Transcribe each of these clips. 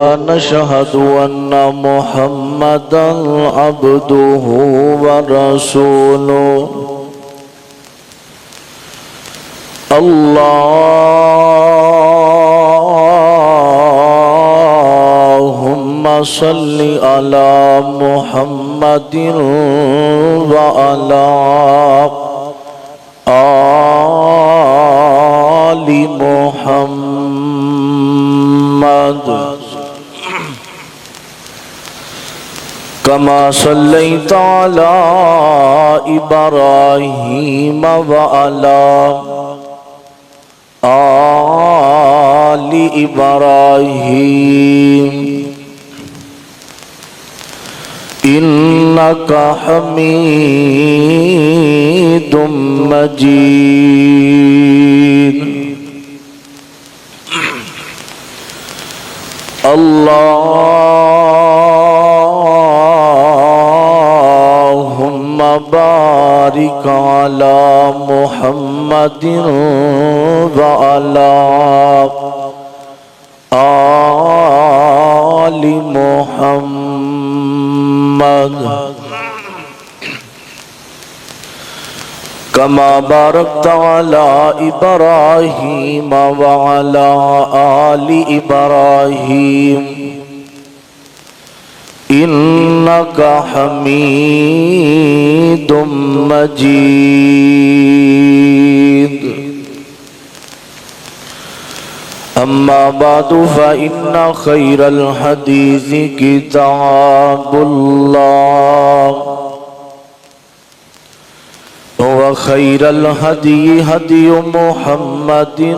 نشهد أن محمدا عبده ورسوله اللهم صل على محمد وعلى آل محمد كما صليت على إبراهيم وعلى آل إبراهيم إنك حميد مجيد اللهم بارك على محمد وعلى آل محمد كما باركت على إبراهيم وعلى آل إبراهيم إنك حميد مجيد أما بعد فإن خير الحديث كتاب الله وخير الهدي هدي محمد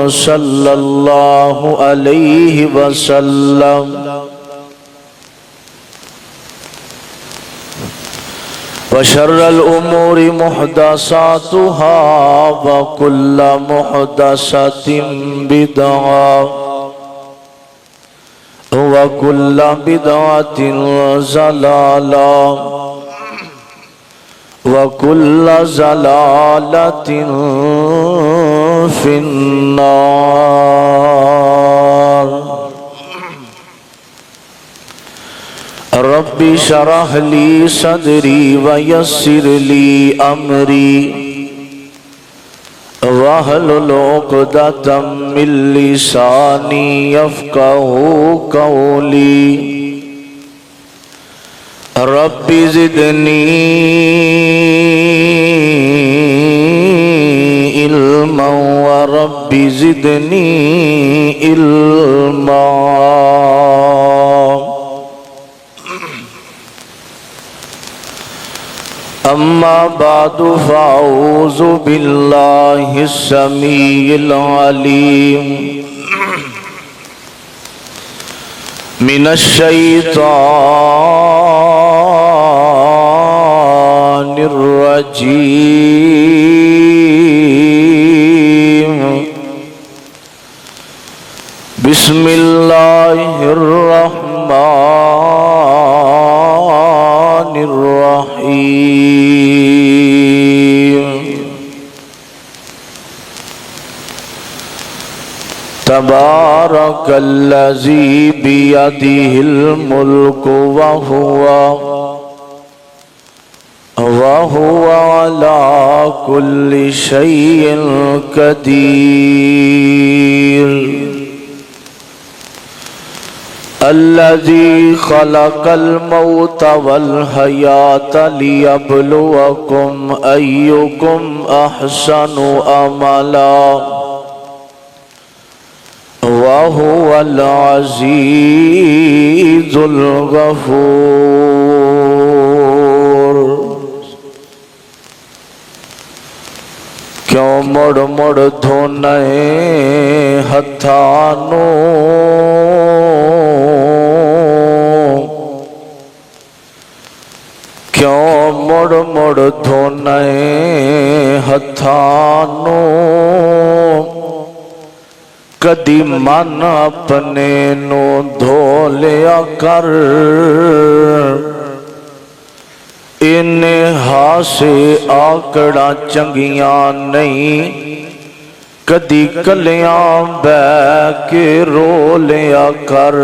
صلى الله عليه وسلم وشر الأمور محدثاتها وكل محدثة بدعة وكل بدعة ضلالة وكل ضلالة في النار رب اشرح لي صدري ويسر لي أمري واحلل عقدة من لساني يفقهوا قولي رب زدني علما ورب زدني علما أما بعد فأعوذ بالله السميع العليم من الشيطان الرجيم بسم الله الرحمن الرحيم تبارك الذي بيده الملك وهو على كل شيء قدير الذي خلق الموت والحياة ليبلوكم أيكم أحسن عملا وهو العزيز الغفور کیوں مڑ مڑ دھونے ہتھانوں کیوں مڑ مڑ دھونے ہتھانوں کدی من اپنے نو دھو لیا کر انہا سے آکڑا چنگیاں نہیں کدی کلیاں بہ کے رو لیا کر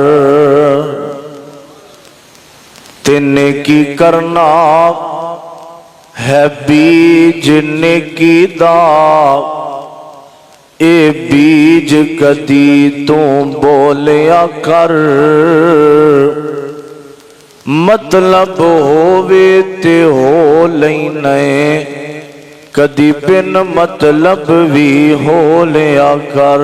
تے نیکی کرنا ہے بیج نیکی دا اے بیج کدی تو بولیا کر مطلب ہووے تے ہو لینے کدی بن مطلب بھی ہو لیا کر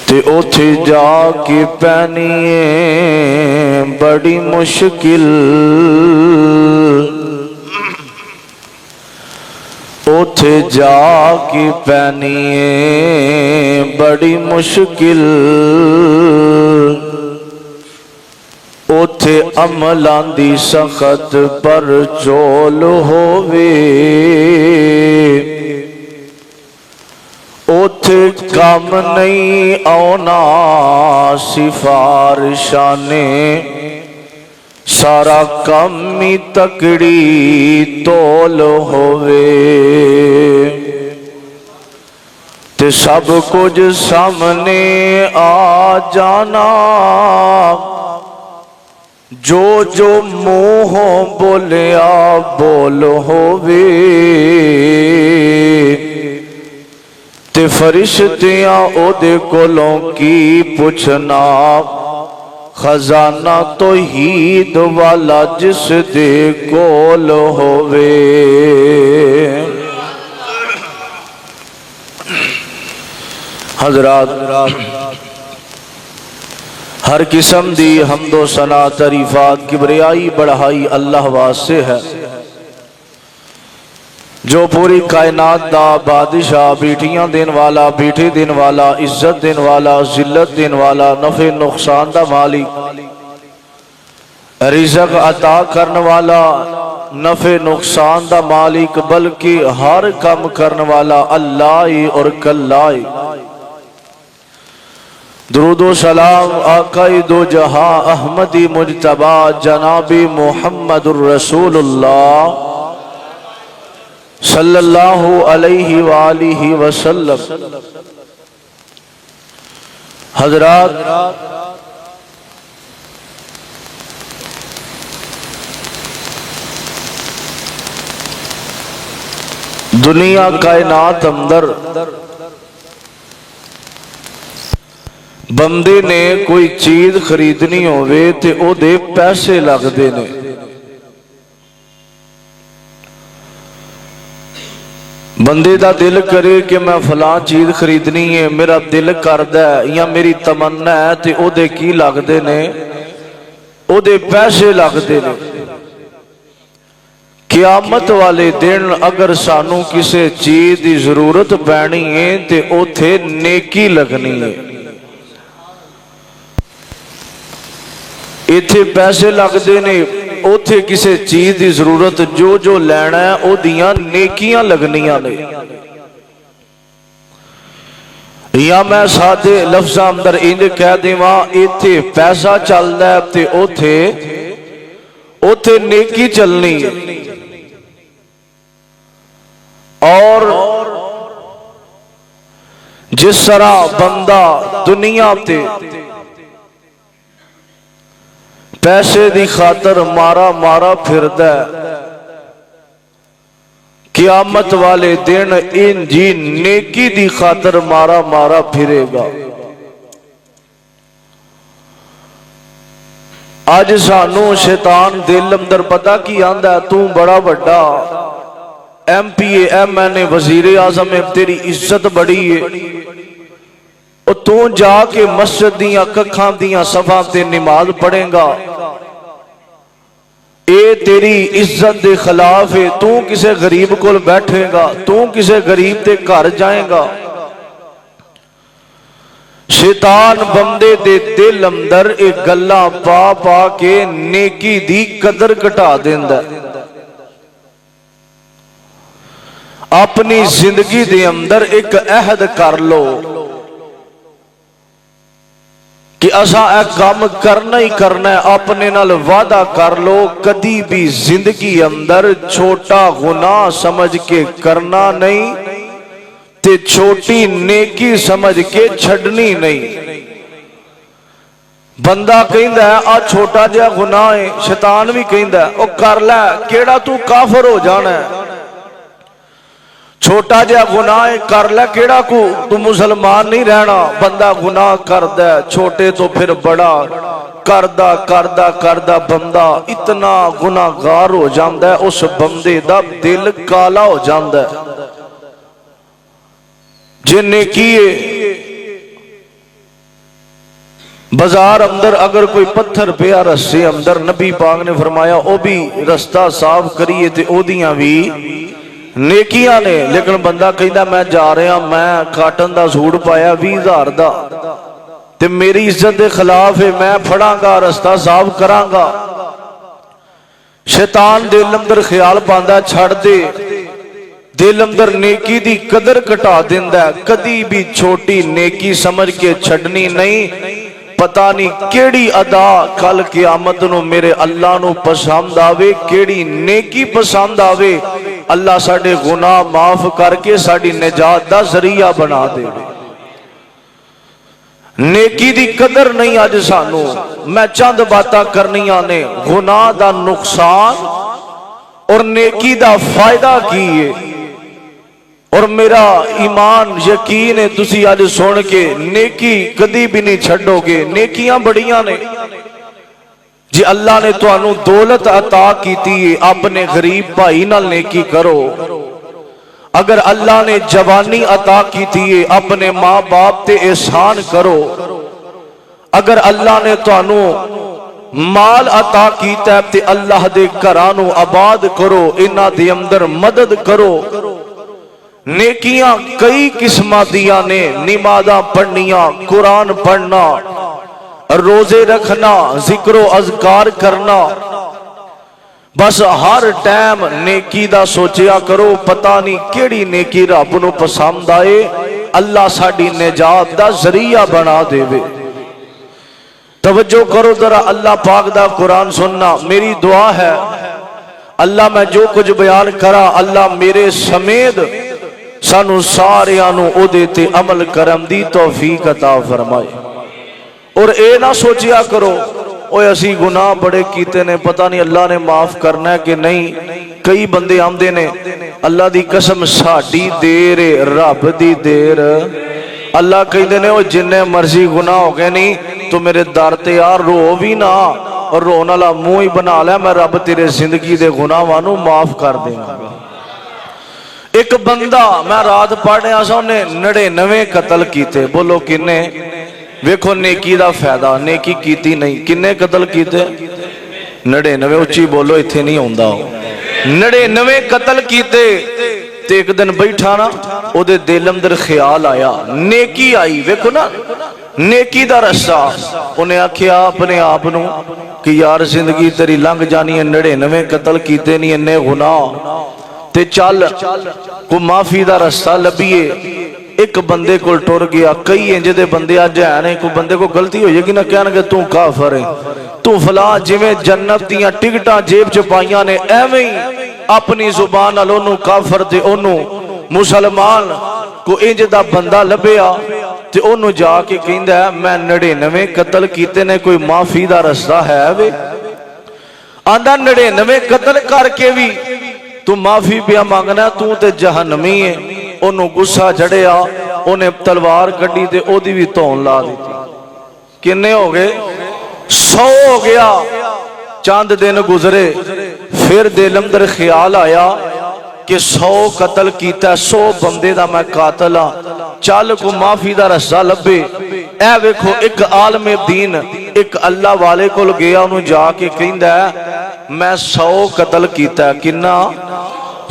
تے اوتھے جا کے پینی بڑی مشکل اوتھے جا کے پینی بڑی مشکل اوتھے عملاں دی سخت پر چول ہووے اوتھے کام نہیں آنا سفارشانے سارا کمی تکڑی تول ہووے تے سب کچھ سامنے آ جانا جو جو منہوں بولیا بول ہووے تے فرشتیاں او دے کولوں کی پوچھنا خزانہ توحید والا جس دے کول ہووے حضرات ہر قسم دی حمد و ثنا تعریفات کبریائی بڑھائی اللہ واسطے ہے جو پوری کائنات دا بادشاہ بیٹیاں دین والا بیٹے دین والا عزت دین والا ذلت دین والا نفع نقصان دا مالک رزق عطا کرنے والا نفع نقصان دا مالک بلکہ ہر کام کرنے والا اللہ اور کلہ درود و سلام آقائی دو جہاں احمدی مجتبہ جناب محمد الرسول اللہ صلی اللہ علیہ وآلہ وسلم حضرات دنیا کائنات اندر بندے نے کوئی چیز خریدنی ہوئے تے او دے پیسے لگ دینے بندے دا دل کرے کہ میں فلاں چیز خریدنی ہے میرا دل کردہ ہے یا میری تمنا ہے تے او دے کی لگ دینے او دے پیسے لگ دینے قیامت والے دن اگر سانو کسے چیز دی ضرورت پینی ہے تے او تھے نیکی لگنی ہے ایتھے پیسے لگ دینے اوتھے کسے چیز دی ضرورت جو جو لینا ہے او دیاں نیکیاں لگنیاں نے یا میں سادے لفظ اندر انج کہہ دیواں ایتھے پیسہ چل رہا ہے تے اوتھے نیکی چلنی ہے اور جس طرح بندہ دنیا تے پیسے دی خاطر مارا مارا پھردہ قیامت والے دن ان جی نیکی دی خاطر مارا مارا پھرے گا آج سانو شیطان دل اندر پتہ کی آندہ ہے تو بڑا بڑا M P A M N A وزیر اعظم ہے تیری عزت بڑی ہے اور تو جا کے مسجد دیاں ککھاں دیاں صفحہ تے نماز پڑھیں گا اے تیری عزت دے خلاف ہے تو کسے غریب کو بیٹھے گا تو کسے غریب دے گھر جائیں گا شیطان بندے دے دل اندر ایک گلہ پا پا کے نیکی دی قدر کٹا دیندہ اپنی زندگی دے اندر ایک عہد کر لو کہ اسا اے کام کرنا ہی کرنا ہے، اپنے نال وعدہ کر لو کدی بھی زندگی اندر چھوٹا گناہ سمجھ کے کرنا نہیں تے چھوٹی نیکی سمجھ کے چھڑنی نہیں۔ بندہ کہندا ہے آ چھوٹا جہا گناہ ہے، شیطان بھی کہندا ہے او کر لے، کیڑا تو کافر ہو جانا ہے، چھوٹا جہا گناہ ہے کر لے، کیڑا کو تو مسلمان نہیں رہنا۔ بندہ گناہ کردا ہے چھوٹے تو پھر بڑا کردہ کردہ کردہ بندہ اتنا گناہگار ہو جاندا ہے، اس بندے دا دل کالا ہو جاندا ہے۔ جن نے کیے بازار اندر اگر کوئی پتھر پیا رسے اندر، نبی پاک نے فرمایا او بھی رستہ صاف کریے تے او دیاں بھی نیکیاں نے، لیکن بندہ کہندا میں جا رہا، میں کاٹن دا سوٹ پایا 20,000 دا تے میری عزت دے خلاف ہے، میں پھڑاں گا رستہ صاف کراں گا۔ شیطان دل اندر خیال پاندا چھڑ دے، دل اندر نیکی دی قدر کٹا دیندا ہے، کدی بھی چھوٹی نیکی سمجھ کے چھڑنی نہیں۔ پتہ نہیں کیڑی ادا کل قیامت نو میرے اللہ نو پسند آوے، کیڑی نیکی پسند آوے، اللہ ساڑے گناہ معاف کر کے ساڑی نجات دا ذریعہ بنا دے۔ نیکی دی قدر نہیں آج سانو، میں چند باتاں کرنی آنے، گناہ دا نقصان اور نیکی دا فائدہ کیے، اور میرا ایمان یقین ہے تسی آج سن کے نیکی کدی بھی نہیں چھڑو گے، نیکیاں بڑیاں نے۔ جی اللہ نے تو انہوں دولت عطا کیتی ہے، اپنے غریب بھائی نال نیکی کرو۔ اگر اللہ نے جوانی عطا کیتی ہے، اپنے ماں باپ تے احسان کرو۔ اگر اللہ نے تو انہوں مال عطا کیتا ہے تے اللہ دے گھرانوں آباد کرو، انہاں دے اندر مدد کرو۔ نیکیاں کئی قسمہ دیا نے، نمازاں پڑھنیاں، قرآن پڑھنا، روزے رکھنا، ذکر و اذکار کرنا، بس ہر ٹائم نیکی دا سوچیا کرو، پتہ نہیں کیڑی نیکی رب نو پسند آئے، اللہ ساڑی نجات دا ذریعہ بنا دے وے۔ توجہ کرو ذرا اللہ پاک دا قرآن سننا، میری دعا ہے اللہ میں جو کچھ بیان کرا اللہ میرے سمیت سانو سارے آنو او دیتے عمل کرم دی توفیق عطا فرمائے۔ اور اے نہ سوچیا کرو اوے اسی گناہ بڑے کیتے نے، پتہ نہیں اللہ نے معاف کرنا ہے کہ نہیں۔ کئی بندے آمدے نے اللہ دی قسم ساڑی دیر رب دی دیر، اللہ کہندے نے او جننے مرضی گناہ ہو گئے نہیں تو میرے در تے آ رو بھی نہ، اور رونا لا منہ ہی بنا لے، میں رب تیرے زندگی دے گناہ وانو معاف کر دیں گا۔ ایک بندہ میں رات پڑھنے آسا انہیں 99 قتل کیتے، بولو کنے؟ ویکھو نیکی دا فائدہ، نیکی کیتی نہیں، کنے قتل کیتے؟ 99، اچھی بولو اتھے نہیں ہوندہ ہو۔ 99 قتل کیتے، تے ایک دن بیٹھا نا او دے دل اندر خیال آیا، نیکی آئی، ویکھو نا نیکی دا رسہ، انہیں آکھیا اپنے آپنوں کہ یار زندگی تیری لنگ جانی ہے، 99 قتل کیتے نہیں، انہیں گناہ تے چل کو معافی دا رستہ لبیے۔ ایک بندے کو ٹور گیا، کئی انجے دے بندے آج جانے، کو بندے کو غلطی ہوئی ہے کہ نہ کہنا کہ تو کافر ہے، تو فلاں جویں جنت دیاں ٹکٹاں جیب چپائیاں نے، ایویں اپنی زبان الونوں کافر دے انہوں مسلمان کو انج دا بندہ لبیا تے انہوں جا کے کہندہ ہے میں 99 قتل کیتے نے، کوئی معافی دا رستہ ہے وے؟ آندہ 99 قتل کر کے بھی تو معافی پیا مانگنا، تو تے جہنمی ہے۔ انہوں غصہ جڑیا، انہیں تلوار کٹی تے او دی بھی تون لا دیتی۔ کنے ہو گئے؟ 100 ہو گیا۔ چاند دن گزرے، پھر دل اندر خیال آیا کہ 100 قتل کیتا ہے، 100 بندے دا میں قاتل ہاں، چل کو معافی دا رستہ لبے۔ اے ویکھو ایک عالم دین ایک اللہ والے کو گیا، انہوں جا کے کہندا ہے میں 100 قتل کیتا ہے، کنہ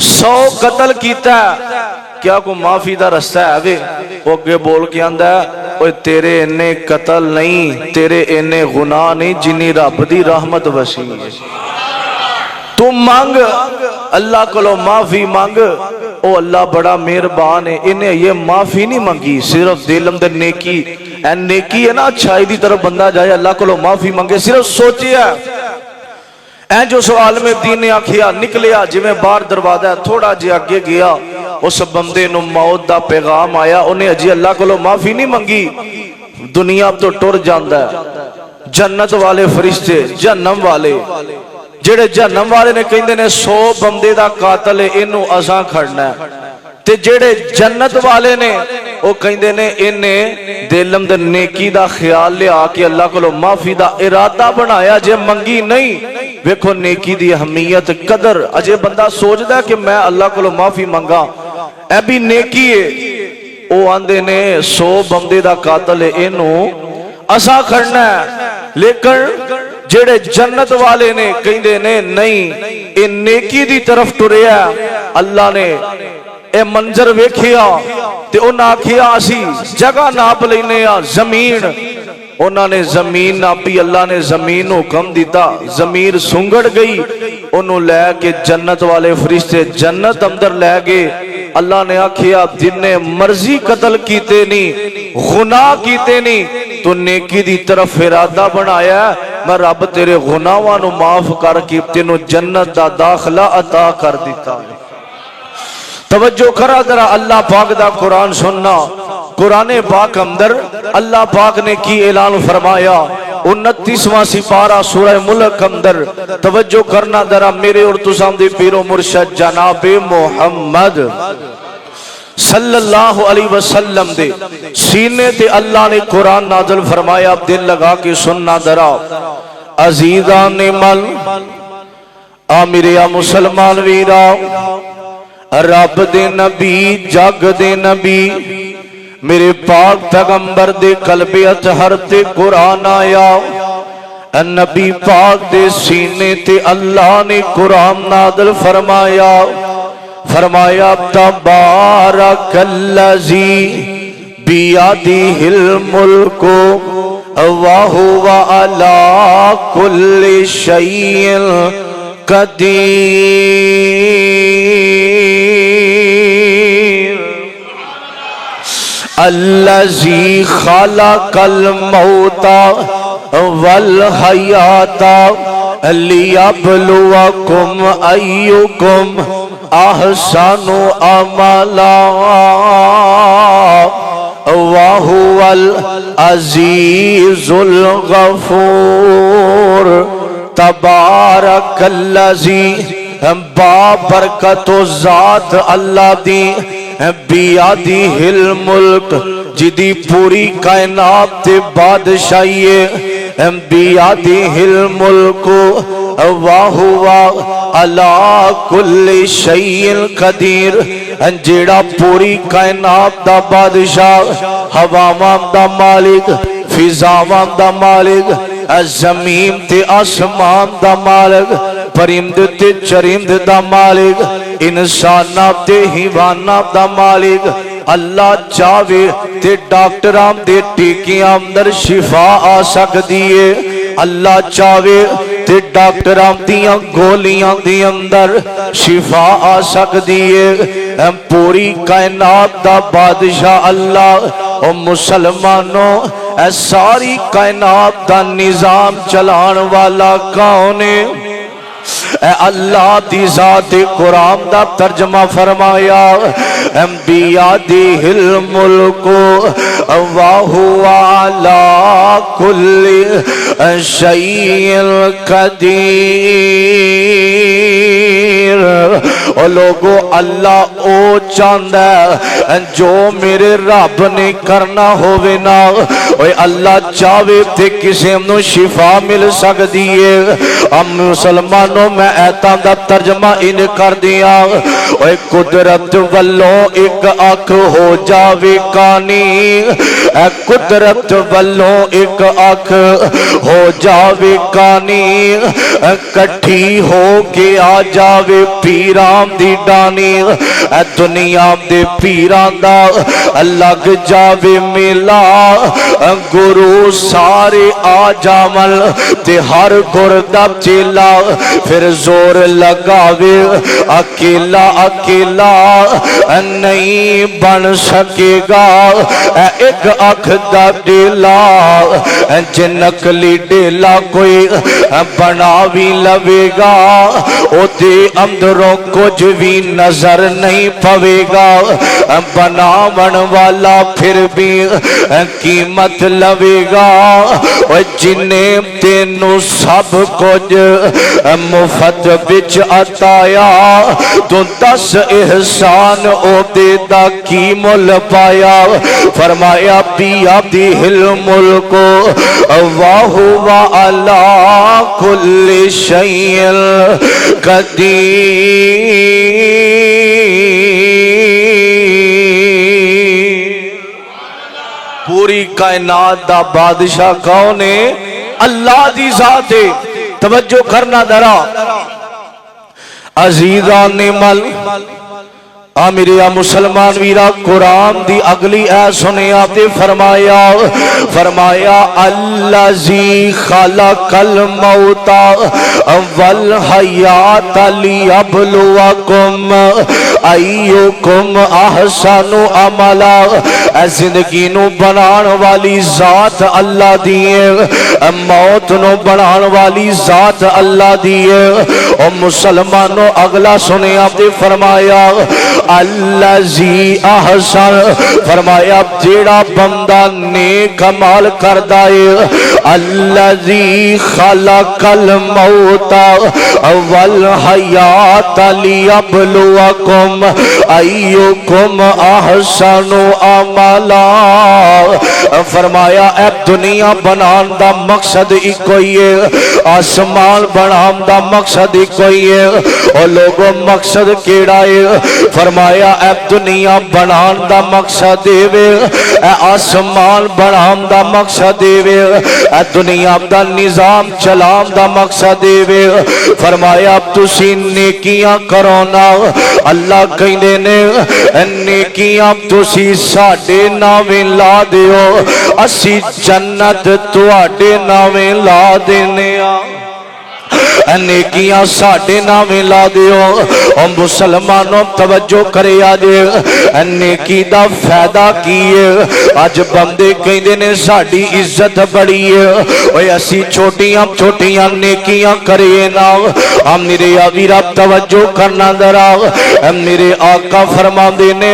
100 قتل کیتا ہے، کیا کو معافی دا رستہ ہے وے؟ وہ اگے بول کے آندا ہے اوے تیرے انہیں قتل نہیں، تیرے انہیں گناہ نہیں، جنی رب دی رحمت وسیع ہے۔ تو مانگ اللہ کو معافی مانگ، او اللہ بڑا مہربان ہے۔ انہیں یہ معافی نہیں مانگی، صرف دل اندر نیکی اے نیکی ہے نا اچھائی دی طرف بندہ جائے اللہ کو معافی منگے صرف سوچیا اے جو سوال میں دین نے آکھیا نکلیا جی میں باہر دروازہ تھوڑا جی آگے گیا اس بندے نو موت دا پیغام آیا انہیں اجی اللہ کو معافی نہیں منگی دنیا تو ٹر جاندا ہے جنت والے فرشتے جہنم والے جڑے جہنم والے نے کہندے نے 100 بندے دا قاتل ہے اینو اساں کھڑنا ہے تے جڑے جنت والے نے وہ کہندے نے انہیں دل اندر نیکی دا خیال لیا کہ اللہ کو معافی دا ارادہ بنایا جے منگی نہیں ویکھو نیکی دی اہمیت قدر اجے بندہ سوچدا ہے کہ میں اللہ کو معافی منگا اے بھی نیکی ہے او آندے نے 100 بندے دا قاتل ہے اینو اساں کھڑنا ہے لیکن جڑے جنت والے نے کہندے نے نہیں اے نیکی دی طرف ٹریا اللہ نے اے منظر ویکھیا تے انہاں آکھیا اسی جگہ ناپ لینے زمین انہاں نے زمین ناپی اللہ نے زمین حکم دیتا زمین سنگڑ گئی انہوں لے کے جنت والے فرشتے جنت اندر لے گئے اللہ نے آکھیا جن نے مرضی قتل کیتے نہیں گناہ کیتے نہیں تو نیکی دی طرف ارادہ بنایا میں رب تیرے گناہاں نو معاف کر کے تینوں جنت دا داخلہ عطا کر دیتا ہے توجہ کرا ذرا اللہ پاک دا قرآن سننا قرآن پاک اندر اللہ پاک نے کی اعلان فرمایا 29واں سپارہ سورہ ملک اندر توجہ کرنا ذرا میرے اور تسام دے پیر و مرشد جناب محمد صلی اللہ علیہ وسلم دے سینے تے اللہ نے قرآن نازل فرمایا دل لگا کے سننا ذرا عزیزان مل آمریا مسلمان ویرا رب دے نبی جگ دے نبی میرے پاک پیغمبر دے قلب اطہر تے قرآن آیا نبی پاک دے سینے تے اللہ نے قرآن نازل فرمایا فرمایا تبارک اللذی بیادیہ الملک وہو علی کل شیء قدیر الذی خلق الموت والحیات لیبلوکم ایکم احسن عملا وهو العزیز الغفور تبارک الذی بابرکت و ذات اللہ دی بیادیہ الملک جدی پوری کائنات تے بادشاہی بیادیہ الملک وَهُوَ عَلَىٰ كُلِّ شَيْءٍ قَدِيرٌ جیڑا پوری کائنات دا بادشاہ ہواواں دا مالک فضاواں دا مالک زمین تے آسمان دا مالک پرند تے چرند دا مالک انسانات تے حیوانات دا مالک اللہ چاہوے تے ڈاکٹران دے ٹیکیاں اندر شفا آ سکتی ہے اللہ چاہوے تے ڈاکٹران دیاں گولیاں دی اندر شفا آ سکتی ہے پوری کائنات دا بادشاہ اللہ او مسلمانوں اے ساری کائنات دا نظام چلان والا کون ہے اے اللہ دی ذات قرآن دا ترجمہ فرمایا بیادیہ الملک وَهُوَ عَلَىٰ كُلِّ شَيْءٍ قَدِيرٌ او لوگو اللہ او چاندہ جو میرے رب نے کرنا ہوئے نا اوہ اللہ چاہوے تے کسی ہمیں شفا مل سکتی ہے ہم مسلمانوں میں ایتان دا ترجمہ ان کر دیا اوہ قدرت والوں ایک آنکھ ہو جاوے کانی اے قدرت والوں ایک آنکھ ہو جاوے کانی کٹھی ہو کے آ جاوے پیران دی ڈانی اے دنیا دے پیران دا لگ جاوے میلا گرو سارے آ جاون تے ہر گردا چیلا پھر زور لگاوے اکیلا اکیلا نہیں بن سکے گا ایک اکھ دا ڈیلا جے نقلی ڈیلا کوئی بنا بھی لوے گا او دے اندروں کچھ بھی نظر نہیں پوے گا بناون والا پھر بھی قیمت لوے گا جنہیں تینوں سب کچھ مفت بچ عطایا تو دس احسان او دے دا کی مل پایا فرمایا بیادہ الملک وَهُوَ عَلَىٰ كُلِّ شَيْءٍ قدیر پوری کائنات دا بادشاہ کون ہے؟ اللہ دی ذات ہے۔ توجہ کرنا درا عزیزان مل میرا مسلمان ویرا قرآن دی اگلی اے سنے آتے فرمایا الذی خلق الموت والحیات لیبلوکم ایوکم احسن عملا زندگی نو بنان والی ذات اللہ دیئے موت نو بنان والی ذات اللہ دیئے اور مسلمانوں اگلا سنے آتے فرمایا الذی احسن فرمایا جیڑا بندہ نیک عمل کردائے الذی خلق الموت والحیات لیبلوکم ایوکم احسن عملا فرمایا اے دنیا بنان دا مقصد ایک کوئی ہے آسمان بنان دا مقصد ایک کوئی ہے اور لوگوں مقصد کیڑا ہے فرمایا اے دنیا بنان دا مقصد دیوے اے آسمان بنان دا مقصد دیوے اے دنیا دا نظام چلان دا مقصد دیوے فرمایا اب تسی نیکیاں کرونا اللہ کہنے نے نیکیاں تسی ساڑے ناویں لا دیو اسی جنت تواڑے ناویں لا دینے نیکیاں ساڑے نامیں لا دیو اور مسلمانوں توجہ کرے آجے نیکی دا فیدہ کیے آج بندے کہیں نے ساڑی عزت بڑی ہے اور اسی چھوٹیاں نیکیاں کرے نا ہم میرے آوی رب توجہ کرنا درا میرے آقا فرما دینے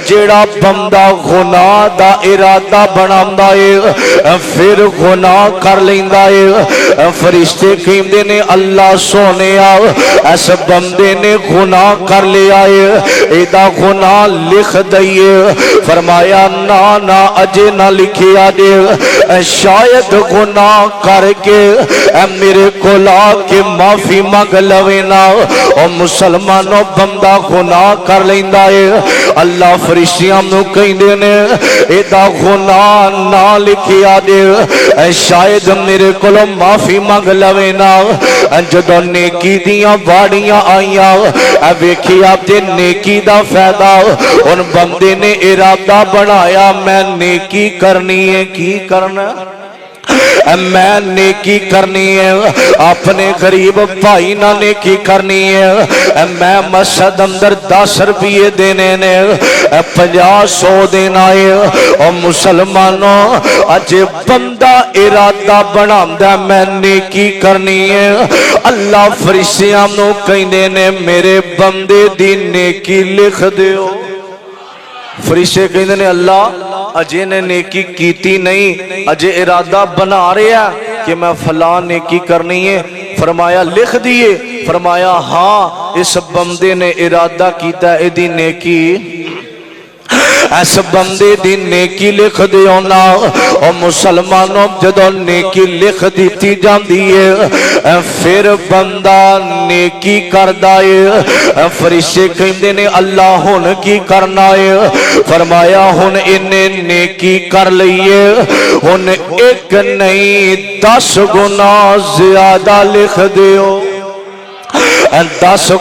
جیڑا بندہ گناہ دا ارادہ بناندہ ہے پھر گناہ کر لیندہ ہے فرشتے کہیں دینے اللہ سونے آؤ ایسے بندے نے گناہ کر لیا ہے ایدہ گناہ لکھ دئیے فرمایا نا اجے نہ لکھے آجے شاید گناہ کر کے میرے کولا کے معافی مانگ لوینا اور مسلمانوں بندہ گناہ کر لیندہ ہے اللہ فرشتیاں نو کہیں دینے ایدہ گناہ نہ لکھے آجے شاید میرے کولو معافی مانگ لوینا جدو نیکی دیاں واڑیاں آئیاں ویکھی آپ دے نیکی دا فیدہ ان بندے نے ارادہ بنایا میں نیکی کرنی ہے کی کرنا میں نیکی کرنی ہے اپنے غریب بھائی نہ نیکی کرنی ہے میں مسجد اندر 10 روپیے دینے نے 50-100 دینا ہے اور مسلمانوں اجے بندہ ارادہ بناندہ میں نیکی کرنی ہے اللہ فرشتیاں نو کہندے نے میرے بندے دی نیکی لکھ دیو فرشتے کہندے نے اللہ اجے نے نیکی کیتی نہیں اجے ارادہ بنا رہا کہ میں فلاں نیکی کرنی ہے فرمایا لکھ دیئے فرمایا ہاں اس بندے نے ارادہ کیتا ہے دی نیکی ایس بندے دی نیکی لکھ دیو نا اور مسلمانوں جدو نیکی لکھ دیتی جان دیئے پھر بندہ نیکی کر دائے فرشتے کہندے نے اللہ ہن کی کرنا ہے فرمایا ہن انہیں نیکی کر لئیے ہن ایک نہیں 10 گنا زیادہ لکھ دیو 10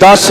10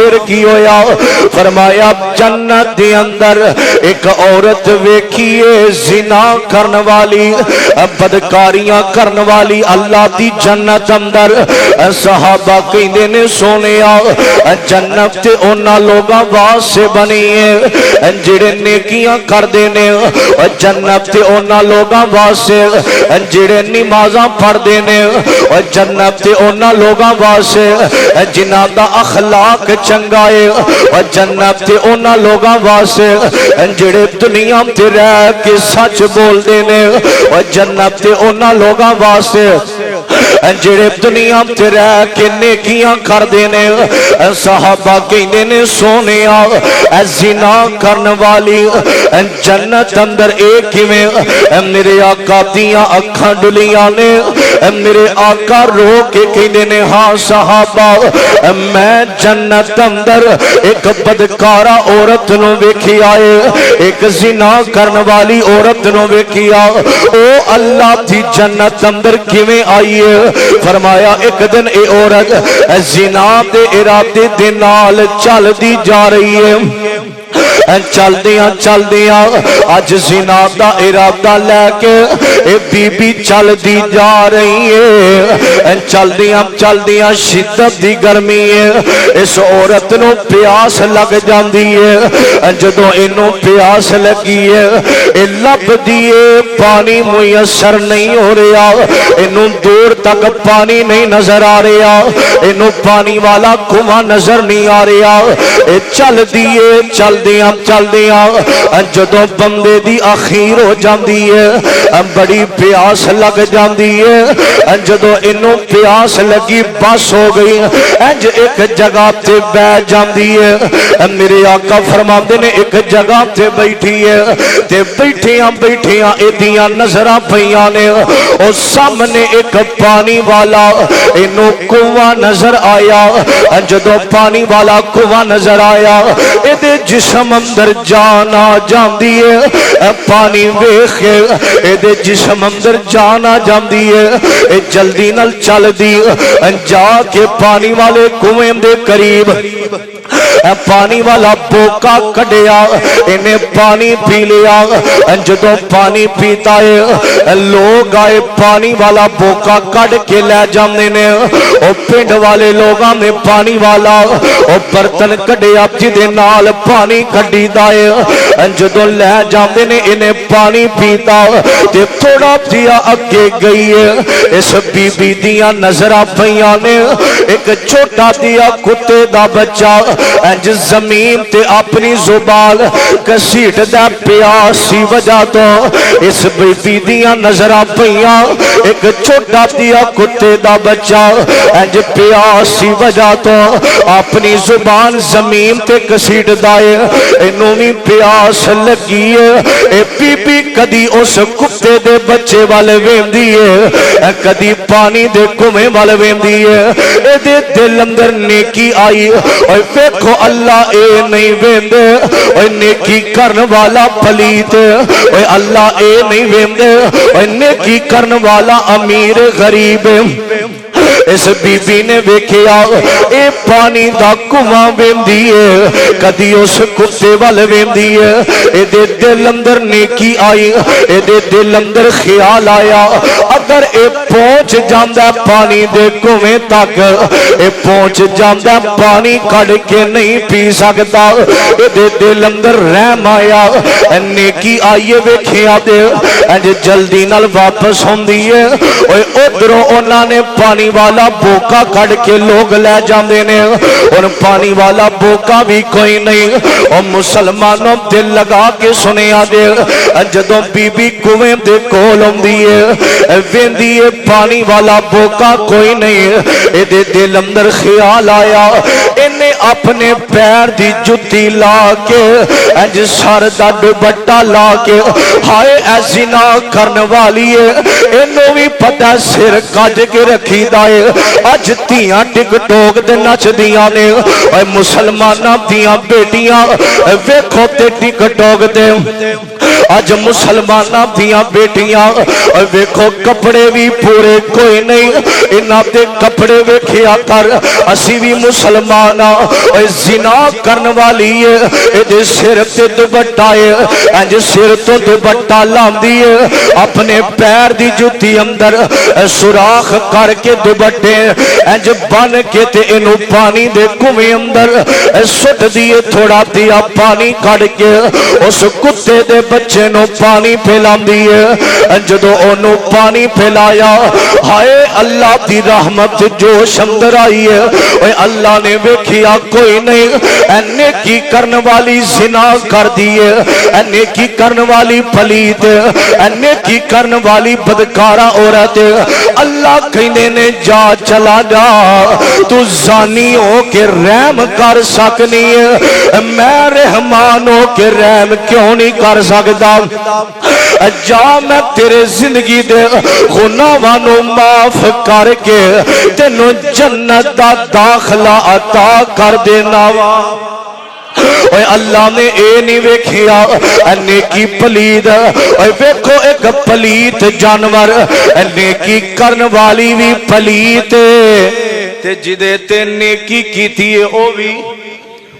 پھر کی ہویا؟ فرمایا جنت دے اندر ایک عورت ویکھیے زنا کرن والی، بدکاریاں کرن والی اللہ دی جنت اندر۔ صحابہ کہندے نے سونیا جنت تے انہاں لوگاں واسطے بنی ہے جڑے نیکیاں کردے نے، جنت تے انہاں لوگاں واسطے جڑے نمازاں پڑھدے نے، جنت تے انہاں لوگاں واسطے جنہاں دا اخلاق چنگا ہے، جنت تے انہاں لوگاں واسطے جڑے دنیا تے رہ کے سچ بول دے نے، جنت تے انہاں لوگاں واسطے جڑے دنیا تے رہ کے نیکیاں کردے نے۔ صحابہ کہندے نے سونیا زنا کرن والی جنت اندر ایک کیویں؟ میرے آقا دیاں اکھاں ڈلیاں نے، میرے آقا رو کے کہندے نے ہاں صحابہ میں جنت اندر ایک بدکارا عورت نو ویکھی آئے، ایک زنا کرن والی عورت نو ویکھی آ، او اللہ دی جنت اندر کیویں آئی ہے؟ فرمایا ایک دن اے عورت زنا دے ارادے دے نال چل دی جا رہی ہے، چل دیاں اج زنا دا ارادہ لے کے اے بی بی چل دی جا رہی ہے، چل دیاں شدت دی گرمی ہے، اس عورت نو پیاس لگ جاندی ہے، جدوں اینو پیاس لگی ہے اے لب دیے پانی میسر نہیں ہو رہا، اینو دور تک پانی نہیں نظر آ رہا، اینو پانی والا کنواں نظر نہیں آ رہا، اے چل دیاں جدوں بندے دی آخیر ہو جاندی ہے بڑی پیاس لگ جاندی ہے، جدوں اینو پیاس لگی بس ہو گئی انج ایک جگہ تے بیٹھ جاندی ہے۔ میرے آقا فرماندے نے ایک جگہ تے بیٹھی ہے تے بیٹھیاں ایدیاں نظراں پیاں نے، او سامنے ایک پانی والا اینو کنواں نظر آیا، جدوں پانی والا کنواں نظر آیا ایدے جسم اندر جان آ جاندی ہے، پانی ویکھ کے ایدے جسم اندر جان آ جاندی ہے، اے جلدی نال چل دی جا کے پانی والے کنویں دے قریب پانی والا بوکا کڈیا، انہیں پانی پی لیا، جدوں پانی پیتا ہے لوگ آئے پانی والا بوکا کڈ کے لے جاندے نے، او پنڈ والے لوگاں نے پانی والا او برتن کڈیا جدے نال پانی کڈی دائے، جدوں لے جاندے نے انہیں پانی پیتا تے تھوڑا دیا اگے گئی ہے، اس بی بی دیاں نظراں پیاں نے، ایک چھوٹا دیا کتے دا بچہ انج زمین تے اپنی زبان کسیٹ دا پیاسی وجہ تو اس بی بی دیاں نظراں پیاں، ایک چھوٹا دیا کتے دا بچہ انج پیاسی وجہ تو اپنی زبان زمین تے کسیٹ دائے، انہوں بھی پیاس لگی ہے، اے بی بی کدی اس کتے دے بچے والے ویندی ہے، کدی پانی دے کنویں والے ویندی ہے، اے دے دل اندر نیکی آئی، اور ویکھو اللہ اے نہیں ویندے، اور نیکی کرن والا پلیت، اور اللہ اے نہیں ویندے، اور نیکی کرن والا امیر غریب۔ اس بی بی نے ویکھیا اے پانی دا کنواں ویندی ہے، کدی اس کتے وال ویندی ہے، اے دے دل اندر نیکی آئی، اے دے دل اندر خیال آیا اگر اے پہنچ جاندا پانی دے کنویں تک، اے پہنچ جاندا پانی کڈ کے نہیں پی سکتا، اے دے دل اندر رحم آیا، نیکی آئیے ویکھیا دے انج جلدی نال واپس ہوندی ہے، اوے ادھروں انہاں نے پانی والا بوکا کڈ کے لوگ لے جاندے نے، اور پانی والا بوکا بھی کوئی نہیں، اور مسلمانوں دل لگا کے سنیا دے جدوں بی بی کنویں دے کول ہوندی ہے ویندی ہے پانی والا بوکا کوئی نہیں، اے دے دل اندر خیال آیا انہیں اپنے پیر دی جتی لا کے انج سر دا دوپٹہ لا کے ہائے اے زنا کرن والی ہے، انہوں بھی پتہ سر کج کے رکھی دائے، اج تیاں ٹک ٹوک دے نچ دیاں نے، اے مسلمانہ دیاں بیٹیاں ویکھو تے ٹک ٹوک دے اج مسلماناں دیاں بیٹیاں ویکھو کپڑے بھی پورے کوئی نہیں انہاں دے کپڑے ویکھیا کر اسی بھی مسلمان ہاں زنا کرن والی ہے اے دے سر تے دوپٹہ ہے انج سر تو دوپٹہ لاندی ہے اپنے پیر دی جُتی اندر سوراخ کر کے دوپٹے انج بن کے تے اینو پانی دے کنویں اندر سٹ دیے تھوڑا دیا پانی کڈ کے اس کتے دے بچے نو پانی پلاندی ہے جدوں اونوں پانی پلایا ہائے اللہ دی رحمت جوش اندر آئی ہے اوے اللہ نے ویکھیا کوئی نہیں نیکی کرن والی زنا کر دیے نیکی کرن والی پلیت نیکی کرن والی بدکارا عورت اللہ کہندے نے جا چلا جا تو زانی ہو کے رحم کر سکنی ہے میں رحمان ہو کے رحم کیوں نہیں کر سکتا جا میں تیرے زندگی دے گناہاں نو معاف کر کے تینوں جنت دا داخلہ عطا کر دینا وا اوے اللہ نے اے نہیں ویکھیا نیکی پلید اوے ویکھو ایک پلیت جانور نیکی کرن والی بھی پلیت تے جدے تے نیکی کیتی ہے